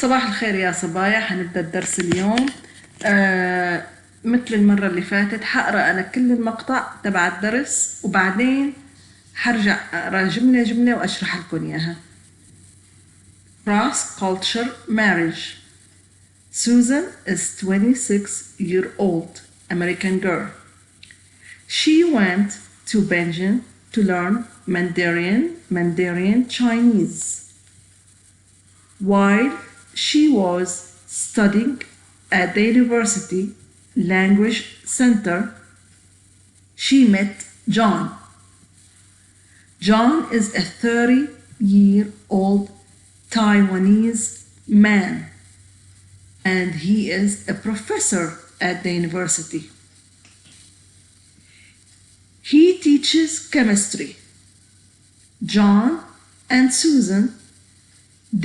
صباح الخير يا صبايا. حنبدأ الدرس اليوم. مثل المرة اللي فاتت حقرأ أنا كل المقطع تبع الدرس وبعدين حرجع أقرأ جملة جملة وأشرح لكم إياها. Cross culture marriage. Susan is 26-year-old American girl. She went to Beijing to learn Mandarin Chinese. While she was studying at the University Language Center, she met John. John is a 30-year-old Taiwanese man, and he is a professor at the university. He teaches chemistry. John and Susan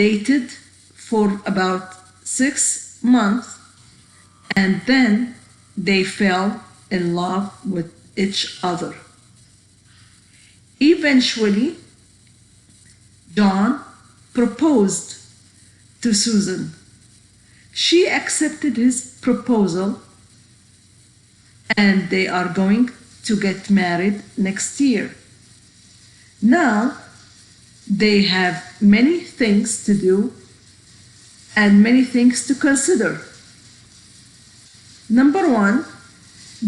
dated for about 6 months, and then they fell in love with each other. Eventually, John proposed to Susan. She accepted his proposal, and they are going to get married next year. Now, they have many things to do and many things to consider. Number one,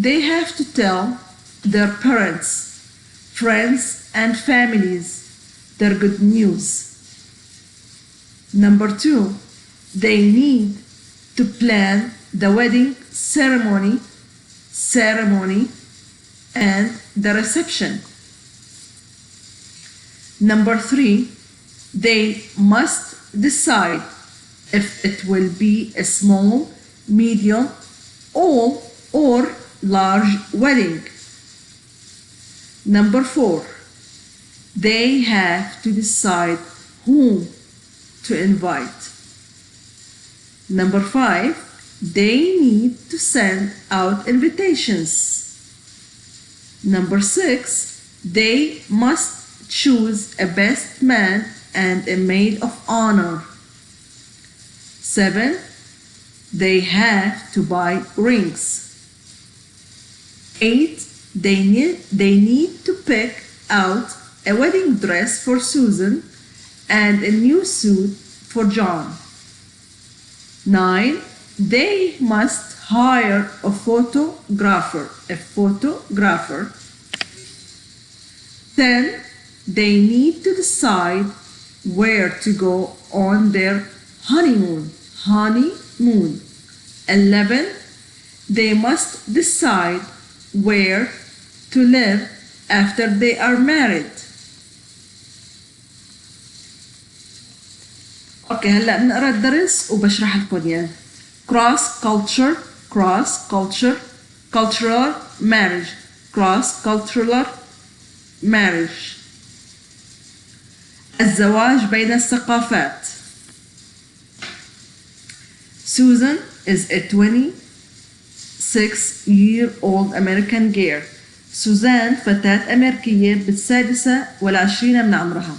they have to tell their parents, friends, and families their good news. Number two, they need to plan the wedding ceremony and the reception. Number three, they must decide if it will be a small, medium, or large wedding. Number four, they have to decide whom to invite. Number five, they need to send out invitations. Number six, they must choose a best man and a maid of honor. 7, they have to buy rings. 8, they need to pick out a wedding dress for Susan and a new suit for John. 9, they must hire a photographer. 10, they need to decide where to go on their honeymoon. 11, they must decide where to live after they are married. اوكي هلا بنقرا الدرس وبشرح لكم اياه. Cross culture cultural marriage. Cross cultural marriage. الزواج بين الثقافات. Susan is a 26-year-old American girl. سوزان فتاة أمريكية بال26 من عمرها.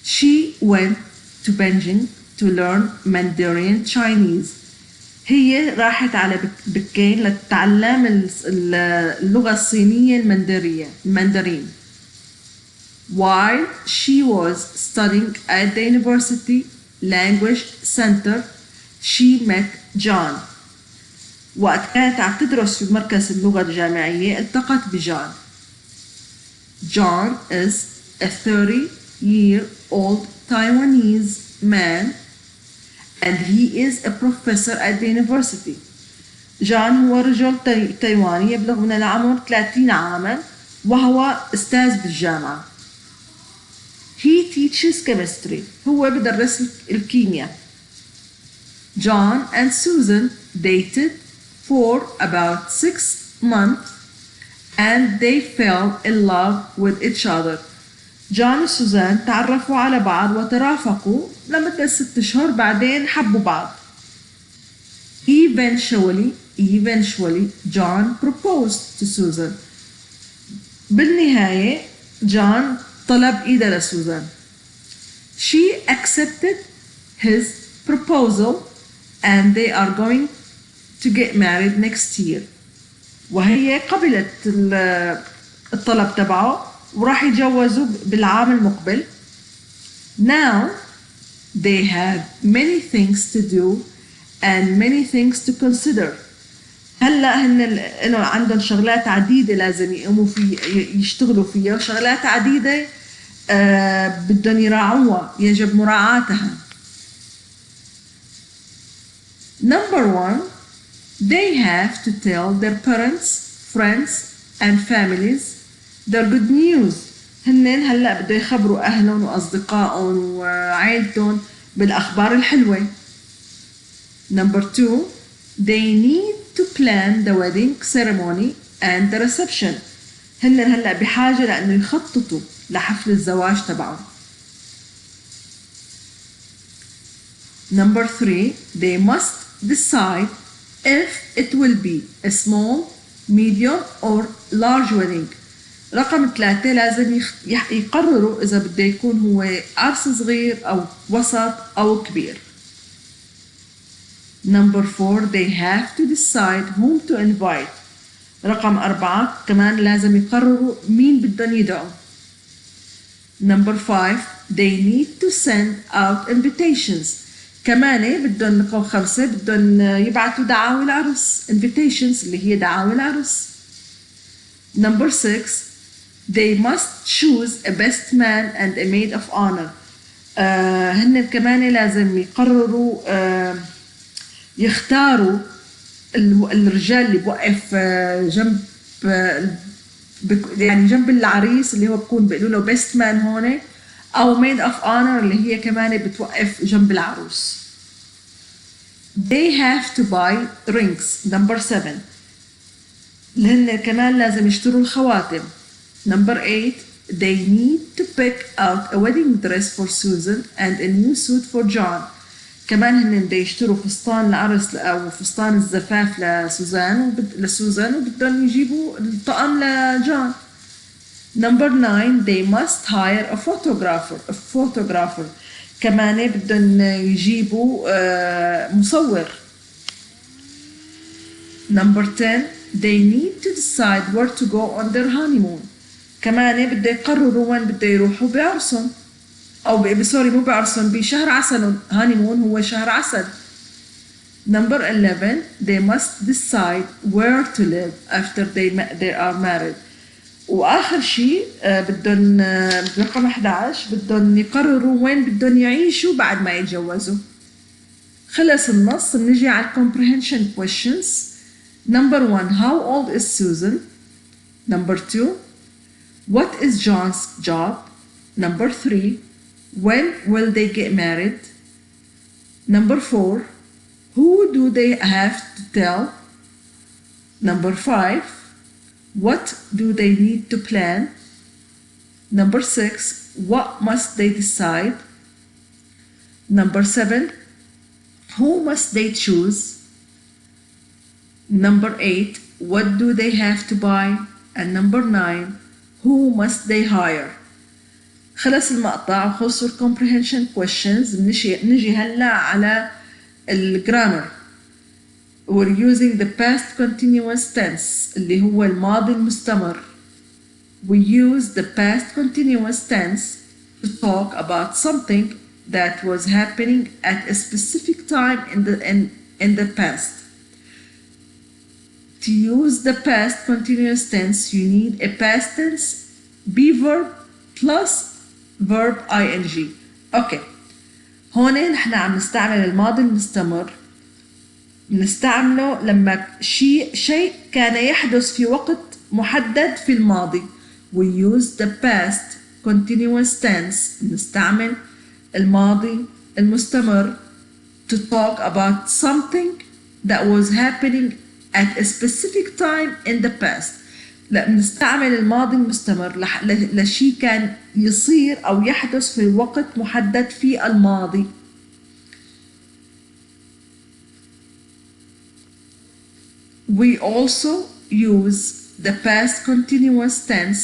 She went to Beijing to learn Mandarin Chinese. هي راحت على بكين لتتعلم اللغة الصينية المندرين. While she was studying at the University Language Center, she met John. وقت كانت عم تدرس في مركز اللغة الجامعية التقت بجون. John is a 30-year-old Taiwanese man, and he is a professor at the university. جون هو رجل تايواني يبلغ من العمر 30 عاما وهو أستاذ بالجامعة. He teaches chemistry. هو بدرس الكيمياء. John and Susan dated for about 6 months, and they fell in love with each other. جون وسوزان تعرفوا على بعض وترافقوا لمدة 6 أشهر بعدين حبوا بعض. Eventually, John proposed to Susan. بالنهاية جون طلب إيدها لسوزان. She accepted his proposal and they are going to get married next year. وهي قبلت الطلب تبعه وراح يتجوزوا بالعام المقبل. Now they have many things to do and many things to consider. هلا هن عندهم شغلات عديدة لازم يقوموا يشتغلوا فيها، شغلات عديدة بدهم يراعوها، يجب مراعاتها. Number 1, they have to tell their parents, friends and families their good news. هنن هلا بده يخبروا أهلهم وأصدقائهم وعائلتهم بالأخبار الحلوة. Number 2, they need to plan the wedding ceremony and the reception. هنن هلا بحاجة لأنه يخططوا لحفل الزواج تبعهم. Number 3, they must decide if it will be a small, medium or large wedding. رقم 3 لازم يقرروا إذا بده يكون هو عرس صغير أو وسط أو كبير. Number 4, they have to decide whom to invite. رقم 4 كمان لازم يقرروا مين بدهم يدعوا. Number 5, they need to send out invitations. كمان بدهم رقم 5 بدهم يبعتوا دعاوي العرس invitations اللي هي دعاوي العرس. Number 6, they must choose a best man and a maid of honor. هن كمان لازم يقرروا يختاروا الرجال اللي بوقف جنب يعني جنب العريس اللي هو بكون بيقولوا له best man هون، أو maid of honor اللي هي كمان بتوقف جنب العروس. They have to buy rings. Number 7, لهن كمان لازم يشتروا الخواتم. Number 8, they need to pick out a wedding dress for Susan and a new suit for John. كمان هن بده يشتروا فستان العرس أو فستان الزفاف لسوزان وبدهم يجيبوا الطقم لجون. Number 9, they must hire a photographer. كمان بدهم يجيبوا مصور. Number 10, they need to decide where to go on their honeymoon. كمان بده يقرروا وين بده يروحوا بعرسهم أو سوري مو بعرسهم بشهر عسل. honeymoon هو شهر عسل. Number 11, they must decide where to live after they are married. وآخر شيء بدهم رقم 11 بدهم يقرروا وين بدهم يعيشوا بعد ما يتجوزوا. خلص النص بنجي على comprehension questions. Number 1, how old is Susan? Number 2, what is John's job? Number 3, when will they get married? Number 4, who do they have to tell? Number 5, what do they need to plan? Number 6, what must they decide? Number 7, who must they choose? Number 8, what do they have to buy? And number 9, who must they hire? خلص المقطع وخلصوا comprehension questions. نجي هلا على الجرامر. We're using the past continuous tense اللي هو الماضي المستمر. We use the past continuous tense to talk about something that was happening at a specific time in the past. To use the past continuous tense, you need a past tense, be verb plus verb ing. اوكي هون نحن عم نستعمل الماضي المستمر، نستعمله لما شيء كان يحدث في وقت محدد في الماضي. We use the past continuous tense، نستعمل الماضي المستمر to talk about something that was happening at a specific time in the past. لا نستعمل الماضي المستمر لشيء كان يصير أو يحدث في وقت محدد في الماضي. We also use the past continuous tense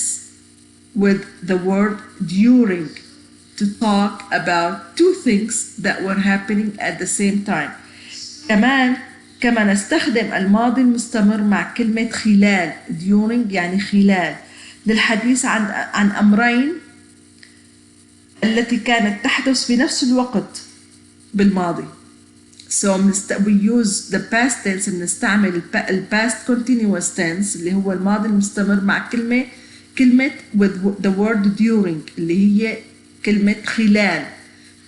with the word during. to talk about two things that were happening at the same time. كما نستخدم الماضي المستمر مع كلمة خلال during يعني خلال للحديث عن أمرين التي كانت تحدث في نفس الوقت بالماضي. So we use the past tense بنستعمل past continuous tense اللي هو الماضي المستمر مع كلمة with the word during اللي هي كلمة خلال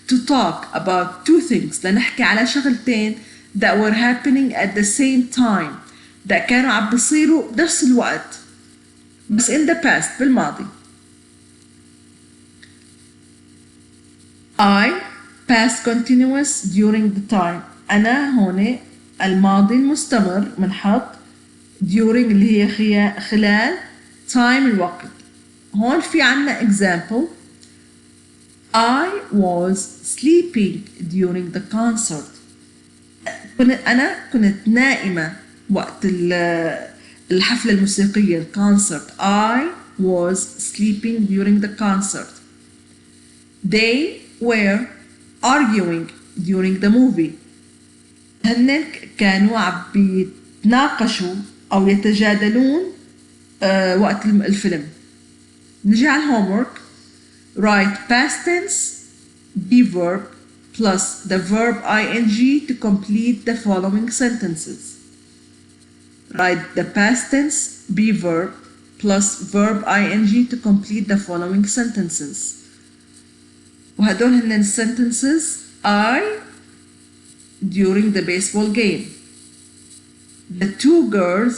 to talk about two things لنحكي على شغلتين that were happening at the same time that كانوا عم بيصيروا بنفس الوقت بس in the past بالماضي. I past continuous during the time. أنا هون الماضي المستمر منحط during اللي هي خلال time الوقت. هون في عنا example I was sleeping during the concert. أنا كنت نائمة وقت الحفلة الموسيقية الكونسرت. I was sleeping during the concert. They were arguing during the movie. هن كانوا عم بيتناقشوا أو يتجادلون وقت الفيلم. نجي على الهومورك. Write past tense be verb plus the verb ing to complete the following sentences. Write the past tense be verb plus verb ing to complete the following sentences. وهدول هن sentences I during the baseball game. The two girls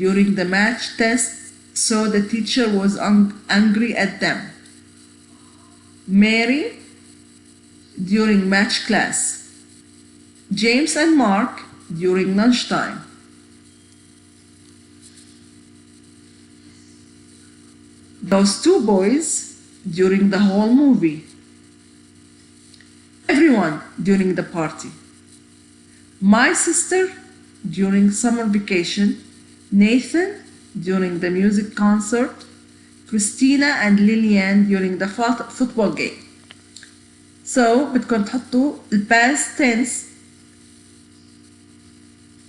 during the match test saw the teacher was angry at them. Mary during match class. James and Mark during lunchtime. Those two boys during the whole movie. Everyone during the party. My sister during summer vacation. Nathan during the music concert. Christina and Lillian during the football game. So بدكم تحطوا the past tense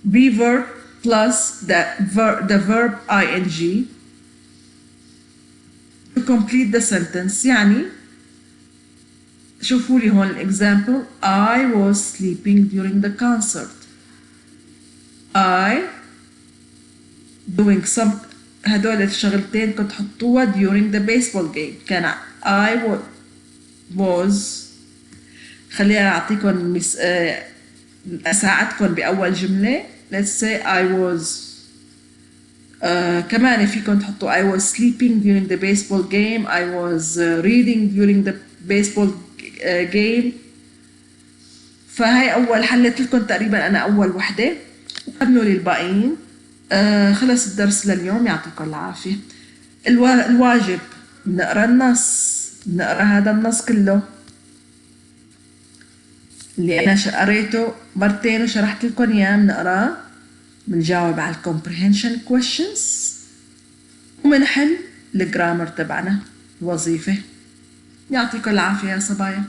be verb plus the verb ing to complete the sentence. يعني شوفوا لي هون الexample I was sleeping during the concert. I doing some هدول الشغلتين كنت تحطوها during the baseball game. كان I was خلينا أعطيكم أساعدكم بأول جملة. Let's say I was كمان فيكم تحطوا I was sleeping during the baseball game. I was reading during the baseball game. فهي أول حلت لكم تقريبا أنا أول وحدة وكملوا لي الباقيين. خلص الدرس لليوم يعطيكم العافية. الواجب بنقرا النص بنقرا هذا النص كله اللي أنا قريته مرتين وشرحت لكم إياه. بنقراه بنجاوب على comprehension questions وبنحل الجرامر تبعنا الوظيفة. يعطيكم العافية يا صبايا.